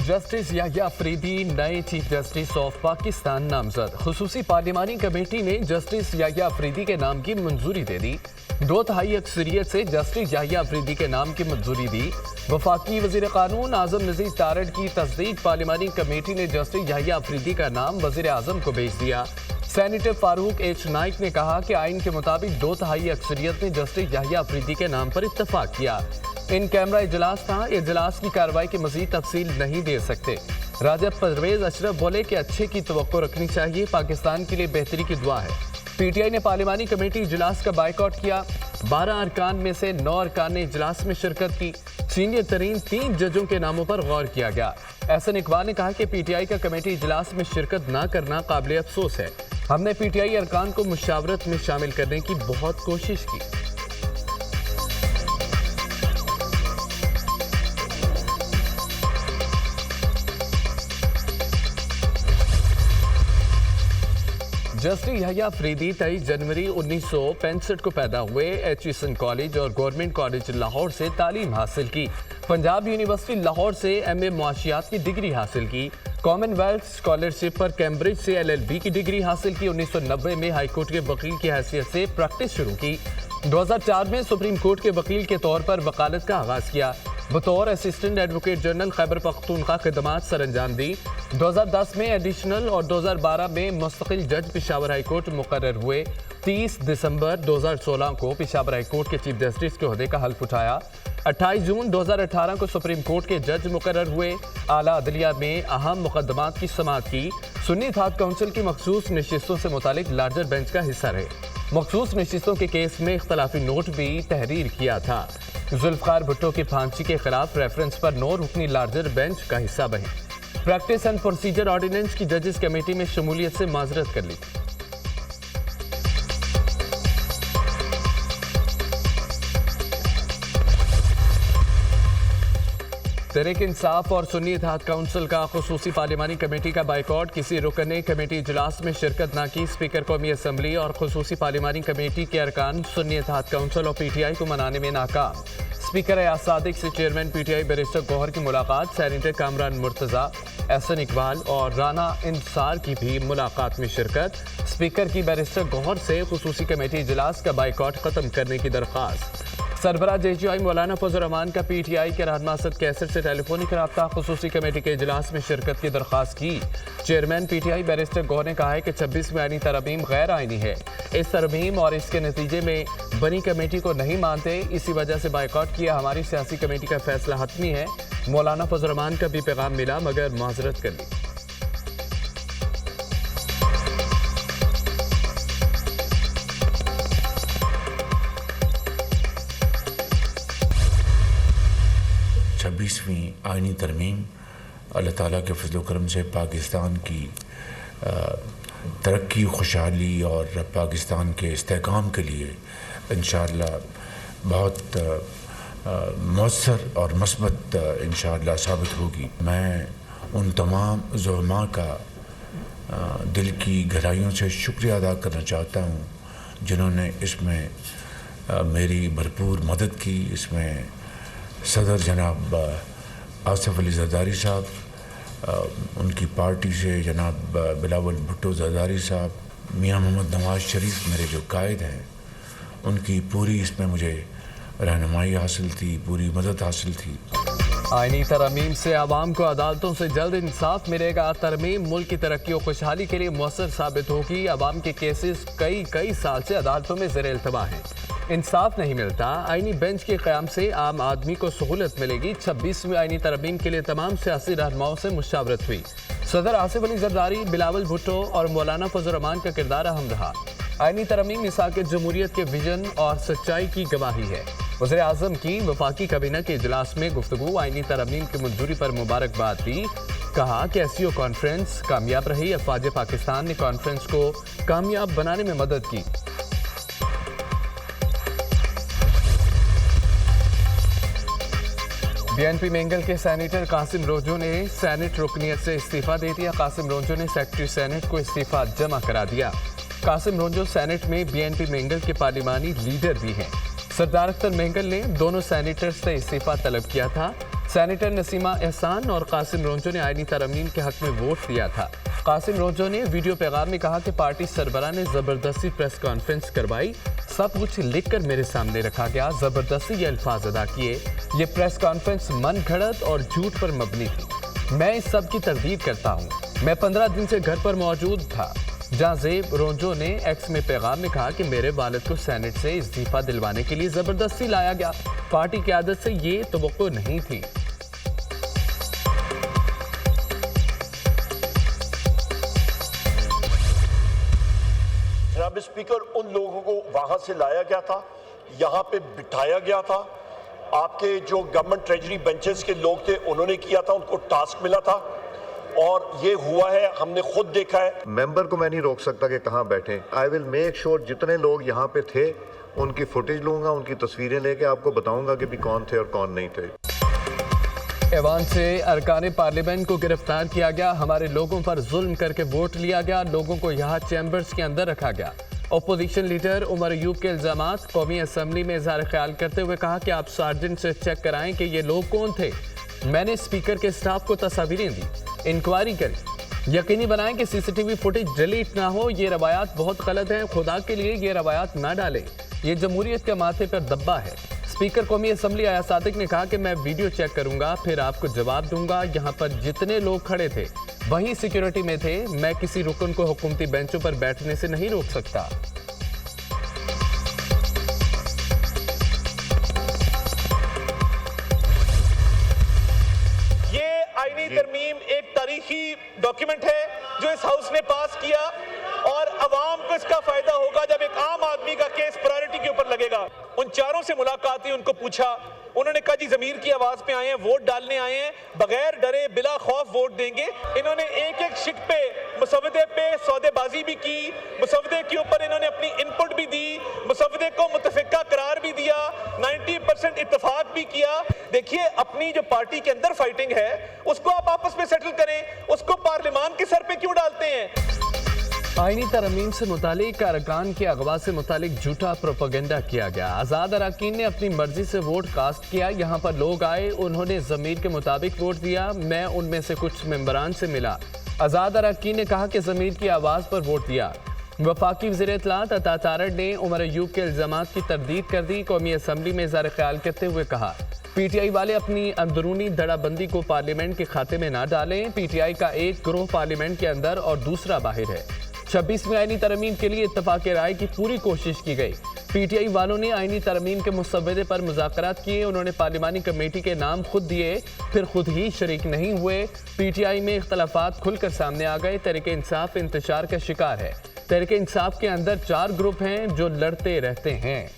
Justice Yahya Afridi नए chief justice of Pakistan नामजद। खुसूसी पार्लिमानी committee ने जस्टिस याह्या अफरीदी के नाम की मंजूरी दे दी। 2/3 अक्सरियत से जस्टिस याह्या अफरीदी के नाम की मंजूरी दी। वफाकी वजीर कानून आजम नजीर तारड़ की तस्दीक पार्लिमानी कमेटी ने जस्टिस याह्या अफरीदी का नाम वजीर आजम को भेज दिया। सेनेटर फारूक एच नाइक ने कहा कि आइन के मुताबिक 2/3 अक्सरियत ने जस्टिस याह्या अफरीदी के नाम पर इत्तफाक किया। इन कैमरा इजलास था, इजलास की कार्रवाई की मजीद तफसील नहीं दे सकते। राजा परवेज अशरफ बोले कि अच्छे की तवक्को रखनी चाहिए, पाकिस्तान के लिए बेहतरी की दुआ है। पीटीआई ने पार्लिमानी कमेटी इजलास का बाइकआउट किया। 12 अरकान में से 9 अरकान ने इजलास में शिरकत की। सीनियर तरीन 3 जजों के नामों पर गौर किया गया। एहसन इकबाल ने कहा कि पीटीआई का कमेटी इजलास में शिरकत न करना काबिल अफसोस है। हमने पीटीआई अरकान को मुशावरत में शामिल करने की बहुत कोशिश की। जस्टिस याह्या अफरीदी 23 जनवरी 1965 को पैदा हुए। एचईसन कॉलेज और गवर्नमेंट कॉलेज लाहौर से तालीम हासिल की। पंजाब यूनिवर्सिटी लाहौर से एमए मुआशियात की डिग्री हासिल की। कॉमनवेल्थ स्कॉलरशिप पर कैम्ब्रिज से एलएलबी की डिग्री हासिल की। 1990 में हाई कोर्ट के वकील की हैसियत से प्रैक्टिस शुरू की। 2004 में सुप्रीम कोर्ट के वकील के तौर पर वकालत का आगाज किया। बतौर assistant advocate general Khyber Pakhtunkhwa खिदमात सर अंजाम दी। 2010 में एडिशनल और 2012 में मुस्तकिल जज पेशावर हाई कोर्ट मुकर्रर हुए। 30 दिसंबर 2016 को पेशावर हाई कोर्ट के चीफ जस्टिस के ओहदे का हल्फ उठाया। 28 जून 2018 को सुप्रीम कोर्ट के जज मुकर्रर हुए। आला अदलिया में अहम मुकदमात की समाअत की। सुन्नी इत्तेहाद काउंसिल की मखसूस नशिस्तों से मुतालिक लार्जर बेंच का हिस्सा रहे। मखसूस नशिस्तों के केस में इख्तलाफी नोट भी तहरीर किया था। जुल्फकार भुट्टो की फांसी के खिलाफ रेफरेंस पर 9 रुकनी लार्जर बेंच का हिस्सा बने। प्रैक्टिस एंड प्रोसीजर ऑर्डिनेंस की जजेस कमेटी में शमूलियत से माजरत कर ली। तहरीक इंसाफ और सुन्नी इत्तेहाद काउंसिल का खुसूसी पार्लिमानी कमेटी का बाइकआउट। किसी रुकन ने कमेटी इजलास में शिरकत न की। स्पीकर कौमी असम्बली और खुसूसी पार्लिमानी कमेटी के अरकान सुन्नी इत्तेहाद काउंसिल और पीटीआई को मनाने में नाकाम। स्पीकर अयाज सादिक से चेयरमैन पीटीआई बैरिस्टर गौहर की मुलाकात। सेनेटर कामरान मुर्तजा, एहसन इकबाल और राना इंसार की भी मुलाकात में शिरकत। स्पीकर की बैरिस्टर गौहर से खुसूसी कमेटी इजलास का बाइकआउट खत्म करने की दरख्वास्त। सरबराह जेजीआई मौलाना फजल रहमान का पीटीआई के रहनुमा असद कैसर से टेलीफोनिक रब्ता। खुसूसी कमेटी के इजलास में शिरकत की दरख्वास्त की। चेयरमैन पीटीआई बैरिस्टर गौहर ने कहा है कि 26वीं आईनी तरमीम गैर आईनी है। इस तरमीम और इसके नतीजे में बनी कमेटी को नहीं मानते, इसी वजह से बाइकआउट किया। हमारी सियासी कमेटी का फैसला हतमी है। मौलाना फजल रहमान का भी पैगाम मिला मगर माजरत कर ली। आइनी तरमीम अल्लाह ताला के फजल करम से पाकिस्तान की तरक्की, खुशहाली और पाकिस्तान के इस्तेहकाम के लिए इंशाअल्लाह बहुत मौसर और मस्बत इंशाअल्लाह साबित होगी। मैं उन तमाम ज़ुलमा का दिल की गहराइयों से शुक्रिया अदा करना चाहता हूँ जिन्होंने इसमें मेरी भरपूर मदद की। इसमें सदर जनाब आसिफ अली जरदारी साहब, उनकी पार्टी से जनाब बिलावल भुट्टो जरदारी साहब, मियाँ मोहम्मद नवाज शरीफ मेरे जो कायद हैं, उनकी पूरी इसमें मुझे रहनुमाई हासिल थी, पूरी मदद हासिल थी। आईनी तरमीम से आवाम को अदालतों से जल्द इंसाफ मिलेगा। तरमीम मुल्क की तरक्की और खुशहाली के लिए मौसर साबित होगी। आवाम के केसेस कई साल से अदालतों में ज़ेर इल्तवा हैं, इंसाफ नहीं मिलता। आईनी बेंच के क़याम से आम आदमी को सहूलत मिलेगी। 26वीं आईनी तरमीम के लिए तमाम सियासी रहनुमाओं से मुशावरत हुई। सदर आसिफ अली जरदारी, बिलावल भुट्टो और मौलाना फजल रहमान का किरदार अहम रहा। आईनी तरमीम मिसाक जमहूरियत के विजन और सच्चाई की गवाही है। वज़ीर आज़म की वफाकी काबीना के इजलास में गुफ्तगू। आईनी तरमीम की मंजूरी पर मुबारकबाद दी। कहा कि एससीओ कॉन्फ्रेंस कामयाब रही। अफवाज पाकिस्तान ने कॉन्फ्रेंस को कामयाब बनाने में मदद की। बीएनपी मेंगल के सेनेटर कासिम रोजो ने सेनेट रुकनियत से इस्तीफा दे दिया। कासिम रोजो ने सेक्रेटरी सेनेट को इस्तीफा जमा करा दिया। कासिम रोजो सेनेट में बीएनपी मेंगल के पार्लिमानी लीडर भी हैं। सरदार अख्तर मेंगल ने दोनों सेनेटर्स से इस्तीफा तलब किया था। सेनेटर नसीमा एहसान और कासिम रोंजो ने आईनी तरमीम के हक में वोट दिया था। कासिम रोंजो ने वीडियो पैगाम में कहा कि पार्टी सरबराह ने जबरदस्ती प्रेस कॉन्फ्रेंस करवाई, सब कुछ लिखकर मेरे सामने रखा गया, जबरदस्ती ये अल्फाज अदा किए, ये प्रेस कॉन्फ्रेंस मन घड़त और झूठ पर मबनी थी। मैं इस सब की तरदीद करता हूँ। मैं 15 दिन से घर पर मौजूद था। जाजेब रोंजो ने एक्स में पैगाम में कहा कि मेरे वालिद को सेनेट से इस्तीफा दिलवाने के लिए जबरदस्ती लाया गया, पार्टी की आदत से ये तवक्को नहीं थी। जनाब स्पीकर, उन लोगों को वहां से लाया गया था, यहाँ पे बिठाया गया था। आपके जो गवर्नमेंट ट्रेजरी बेंचेस के लोग थे उन्होंने किया था, उनको टास्क मिला था और ये हुआ है, हमने खुद देखा है। मेंबर को मैं नहीं रोक सकता कि कहाँ बैठे। आई विल मेक श्योर जितने लोग यहाँ पे थे उनकी फुटेज लूंगा, उनकी तस्वीरें लेके आपको बताऊंगा कि भी कौन थे और कौन नहीं थे। ऐवान से अरकान पार्लियामेंट को गिरफ्तार किया गया, हमारे लोगों पर जुल्म करके वोट लिया गया, लोगों को यहाँ चैम्बर्स के अंदर रखा गया। अपोजिशन लीडर उमर अयूब के इल्जामात, कौमी असम्बली में इजहार ख्याल करते हुए कहा कि आप सार्जेंट से चेक कराएं कि ये लोग कौन थे। मैंने स्पीकर के स्टाफ को तस्वीरें दी, इंक्वायरी करी, यकीनी बनाएं कि सीसीटीवी फुटेज डिलीट ना हो। ये रवायात बहुत गलत हैं, खुदा के लिए ये रवायात ना डालें, ये जमहूरियत के माथे पर दब्बा है। स्पीकर कौमी असम्बली आया सादिक ने कहा कि मैं वीडियो चेक करूंगा, फिर आपको जवाब दूंगा। यहाँ पर जितने लोग खड़े थे वही सिक्योरिटी में थे, मैं किसी रुकन को हुकूमती बेंचों पर बैठने से नहीं रोक सकता। ये आईनी तरमीम एक तारीखी डॉक्यूमेंट है जो इस हाउस ने पास किया और अवाम को इसका फायदा होगा जब एक आम आदमी का केस प्रायोरिटी के ऊपर लगेगा। उन चारों से मुलाकात हुई, उनको पूछा, उन्होंने कहा जी ज़मीर की आवाज़ पे आए हैं, वोट डालने आए हैं, बगैर डरे बिला खौफ वोट देंगे। इन्होंने एक एक शिक पे मुसवदे पे सौदेबाजी भी की, मुसवदे के ऊपर इन्होंने अपनी इनपुट भी दी, मुसवदे को मुतफिका करार भी दिया, 90% इत्तफाक भी किया। देखिए, अपनी जो पार्टी के अंदर फाइटिंग है उसको आप आपस में सेटल करें, उसको पार्लियामान के सर पे क्यों डालते हैं? आईनी तरमीम से मुतालिक अरकान के अगवा से मुतालिक झूठा प्रोपेगेंडा किया गया। आज़ाद अरकान ने अपनी मर्जी से वोट कास्ट किया, यहाँ पर लोग आए, उन्होंने ज़मीर के मुताबिक वोट दिया। मैं उनमें से कुछ मेंबरान से मिला। आज़ाद अरकान ने कहा कि ज़मीर की आवाज़ पर वोट दिया। वफाकी वज़ीर इत्तलात अता तारड़ ने उमर अयूब के इल्ज़ामात की तरदीद कर दी। कौमी असम्बली में इज़हार ख्याल करते हुए कहा, पीटीआई वाले अपनी अंदरूनी धड़ाबंदी को पार्लियामेंट के खाते में ना डालें। पीटीआई का एक ग्रोह पार्लियामेंट के अंदर और दूसरा बाहर है। 26वीं आईनी तरमीम के लिए इत्तफाक राय की पूरी कोशिश की गई। पीटीआई वालों ने आईनी तरमीम के मुसव्वदे पर मुज़ाकरात किए, उन्होंने पार्लिमानी कमेटी के नाम खुद दिए, फिर खुद ही शरीक नहीं हुए। पीटीआई में इख्तलाफात खुलकर सामने आ गए। तहरीक इंसाफ इंतशार का शिकार है। तहरीक इंसाफ के अंदर 4 ग्रुप हैं जो लड़ते रहते हैं।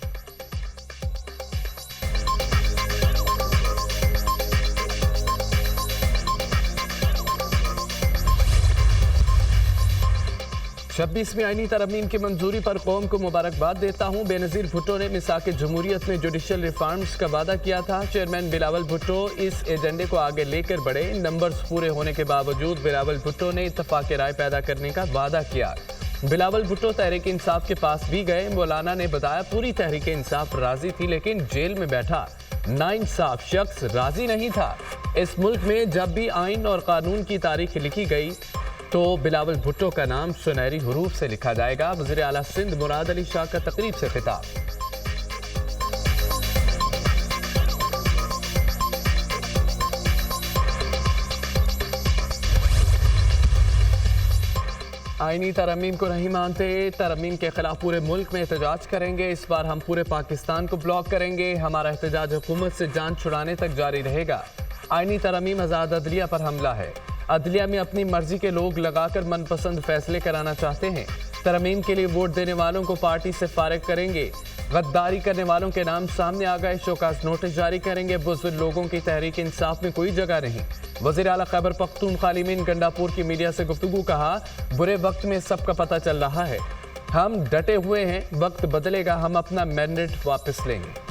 छब्बीसवीं आईनी तरमीम की मंजूरी पर कौम को मुबारकबाद देता हूँ। बेनज़ीर भुट्टो ने मिसाक जमहूरियत में जुडिशल रिफॉर्म्स का वादा किया था। चेयरमैन बिलावल भुट्टो इस एजेंडे को आगे लेकर बढ़े। नंबर्स पूरे होने के बावजूद बिलावल भुट्टो ने इत्तफाक राय पैदा करने का वादा किया। बिलावल भुट्टो तहरीक इंसाफ के पास भी गए। मौलाना ने बताया पूरी तहरीक इंसाफ राजी थी, लेकिन जेल में बैठा नाइंसाफ शख्स राजी नहीं था। इस मुल्क में जब भी आइन और कानून की तारीख लिखी गई तो बिलावल भुट्टो का नाम सुनहरी हरूफ से लिखा जाएगा। वज़ीर आला सिंध मुराद अली शाह का तकरीब से खिताब। आईनी तरमीम को नहीं मानते, तरमीम के खिलाफ पूरे मुल्क में एहतजाज करेंगे। इस बार हम पूरे पाकिस्तान को ब्लॉक करेंगे। हमारा एहतजाज हुकूमत से जान छुड़ाने तक जारी रहेगा। आईनी तरमीम आज़ाद अदलिया पर हमला है। अदलिया में अपनी मर्जी के लोग लगाकर मनपसंद फैसले कराना चाहते हैं। तरमीम के लिए वोट देने वालों को पार्टी से फारिग करेंगे। गद्दारी करने वालों के नाम सामने आ गए, शोकास नोटिस जारी करेंगे। बुज़ुर्ग लोगों की तहरीक इंसाफ में कोई जगह नहीं। वज़ीर आला खैबर पख्तूनख्वा मीन गंडापुर की मीडिया से गुफ्तगू, कहा बुरे वक्त में सबका पता चल रहा है, हम डटे हुए हैं, वक्त बदलेगा, हम अपना मैंडेट वापस लेंगे।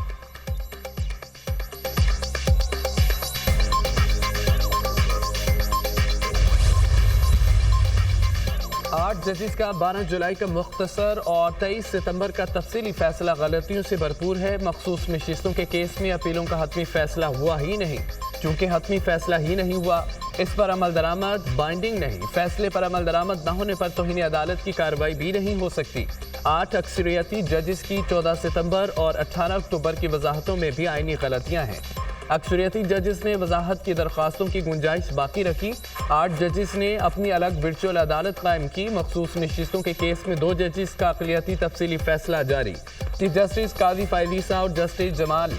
8 ججز کا 12 جولائی کا مختصر اور 23 ستمبر کا تفصیلی فیصلہ غلطیوں سے بھرپور ہے۔ مخصوص نشستوں کے کیس میں اپیلوں کا حتمی فیصلہ ہوا ہی نہیں۔ چونکہ حتمی فیصلہ ہی نہیں ہوا، اس پر عمل درآمد بائنڈنگ نہیں۔ فیصلے پر عمل درآمد نہ ہونے پر توہین عدالت کی کارروائی بھی نہیں ہو سکتی۔ 8 اکثریتی ججز کی 14 ستمبر اور 18 اکتوبر کی وضاحتوں میں بھی آئینی غلطیاں ہیں۔ اکثریتی ججز نے وضاحت کی درخواستوں کی گنجائش باقی رکھی۔ 8 ججز نے اپنی الگ ورچوئل عدالت قائم کی۔ مخصوص نشستوں کے کیس میں 2 ججز کا اقلیتی تفصیلی فیصلہ جاری۔ چیف جسٹس قاضی فائز عیسیٰ اور جسٹس جمال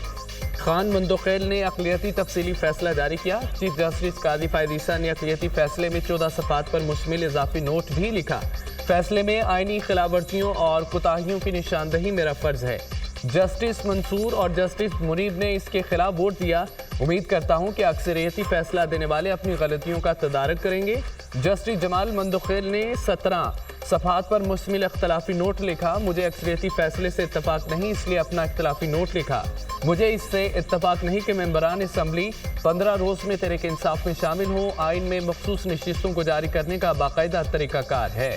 خان مندوخیل نے اقلیتی تفصیلی فیصلہ جاری کیا۔ چیف جسٹس قاضی فائز عیسیٰ نے اقلیتی فیصلے میں 14 صفحات پر مشتمل اضافی نوٹ بھی لکھا۔ فیصلے میں آئینی خلاف ورزیوں اور کوتاہیوں کی نشاندہی میرا فرض ہے۔ جسٹس منصور اور جسٹس منیب نے اس کے خلاف ووٹ دیا۔ امید کرتا ہوں کہ اکثریتی فیصلہ دینے والے اپنی غلطیوں کا تدارک کریں گے۔ جسٹس جمال مندوخیل نے 17 صفحات پر مشتمل اختلافی نوٹ لکھا۔ مجھے اکثریتی فیصلے سے اتفاق نہیں، اس لیے اپنا اختلافی نوٹ لکھا۔ مجھے اس سے اتفاق نہیں کہ ممبران اسمبلی 15 روز میں تحریک انصاف میں شامل ہوں۔ آئین میں مخصوص نشستوں کو جاری کرنے کا باقاعدہ طریقہ کار ہے۔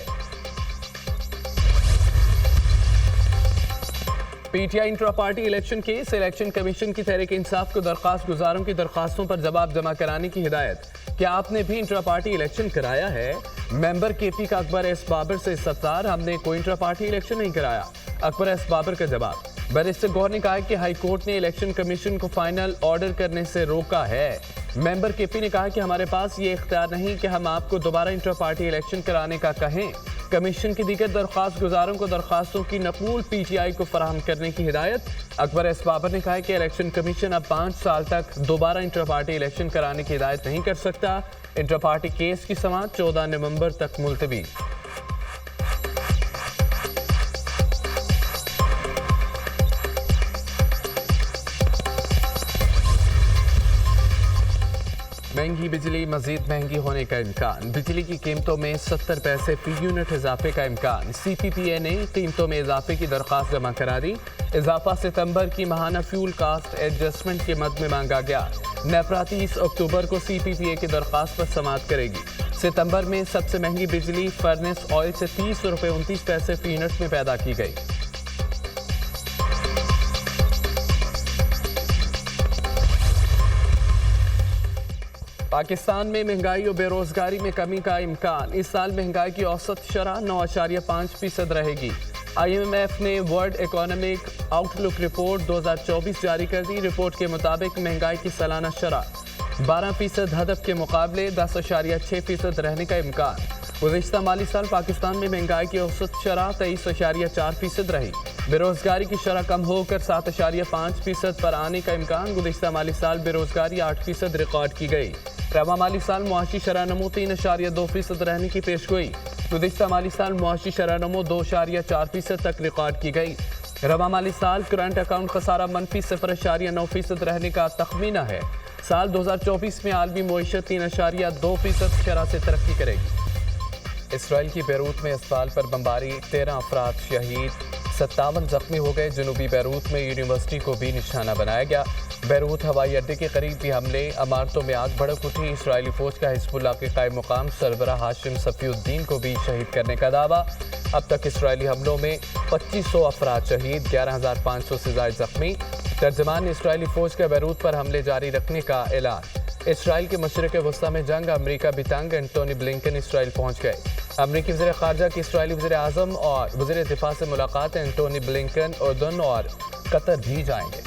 P T I intra party election case. Election commission کی تحریک انصاف کو درخواست گزاروں کی درخواستوں پر جواب جمع کرانے کی ہدایت۔ کیا آپ نے بھی انٹرا پارٹی الیکشن کرایا ہے؟ ممبر کے پی کا اکبر ایس بابر سے استفسار۔ ہم نے کوئی انٹرا پارٹی الیکشن نہیں کرایا۔ اکبر ایس بابر کا جواب۔ بیرسٹر گوہر نے کہا کہ ہائی کورٹ نے الیکشن کمیشن کو فائنل آرڈر کرنے سے روکا ہے۔ ممبر کے پی نے کہا کہ ہمارے پاس یہ اختیار نہیں کہ ہم آپ کو دوبارہ انٹرا پارٹی الیکشن کرانے کا کہیں۔ کمیشن کی دیگر درخواست گزاروں کو درخواستوں کی نقول پی ٹی آئی کو فراہم کرنے کی ہدایت۔ اکبر ایس بابر نے کہا کہ الیکشن کمیشن اب 5 سال تک دوبارہ انٹرا پارٹی الیکشن کرانے کی ہدایت نہیں کر سکتا۔ انٹرا پارٹی کیس کی سماعت 14 نومبر تک ملتوی۔ مہنگی بجلی مزید مہنگی ہونے کا امکان۔ بجلی کی قیمتوں میں 70 پیسے فی یونٹ اضافے کا امکان۔ سی پی پی اے نے قیمتوں میں اضافے کی درخواست جمع کرا دی۔ اضافہ ستمبر کی ماہانہ فیول کاسٹ ایڈجسٹمنٹ کے مد میں مانگا گیا۔ نیپرا 30 اکتوبر کو سی پی پی اے کی درخواست پر سماعت کرے گی۔ ستمبر میں سب سے مہنگی بجلی فرنس آئل سے 30 روپے 29 پیسے فی یونٹ میں پیدا کی گئی۔ پاکستان میں مہنگائی اور بے روزگاری میں کمی کا امکان۔ اس سال مہنگائی کی اوسط شرح 9.5% رہے گی۔ آئی ایم ایف نے ورلڈ اکنامک آؤٹ لک رپورٹ 2024 جاری کر دی۔ رپورٹ کے مطابق مہنگائی کی سالانہ شرح 12% ہدف کے مقابلے 10.6% رہنے کا امکان۔ گزشتہ مالی سال پاکستان میں مہنگائی کی اوسط شرح 23.4% رہی۔ بے روزگاری کی شرح کم ہو کر 7.5% پر آنے کا امکان۔ گزشتہ مالی سال بے روزگاری 8% ریکارڈ کی گئی۔ رواں مالی سال معاشی شرح نمو 3.2% رہنے کی پیشگوئی۔ گزشتہ مالی سال معاشی شرح نمو 2.4% تک ریکارڈ کی گئی۔ رواں مالی سال کرنٹ اکاؤنٹ خسارہ منفی 0.9% رہنے کا تخمینہ ہے۔ سال 2024 میں عالمی معیشت 3.2% شرح سے ترقی کرے گی۔ اسرائیل کی بیروت میں اسپتال پر بمباری، 13 افراد شہید، 57 زخمی ہو گئے۔ جنوبی بیروت میں یونیورسٹی کو بھی نشانہ بنایا گیا۔ بیروت ہوائی اڈے کے قریب بھی حملے، عمارتوں میں آگ بھڑک اٹھی۔ اسرائیلی فوج کا حزب اللہ کے قائم مقام سربراہ ہاشم صفی الدین کو بھی شہید کرنے کا دعویٰ۔ اب تک اسرائیلی حملوں میں 2500 افراد شہید، 11500 سے زائد زخمی۔ ترجمان نے اسرائیلی فوج کا بیروت پر حملے جاری رکھنے کا اعلان۔ اسرائیل کے مشرق وسطیٰ میں جنگ، امریکہ بھی تنگ، اینٹونی بلنکن اسرائیل پہنچ گئے۔ امریکی وزیر خارجہ کی اسرائیلی وزیر اعظم اور وزیر دفاع سے ملاقات۔ اینٹونی بلنکن اردن اور قطر بھی جائیں گے۔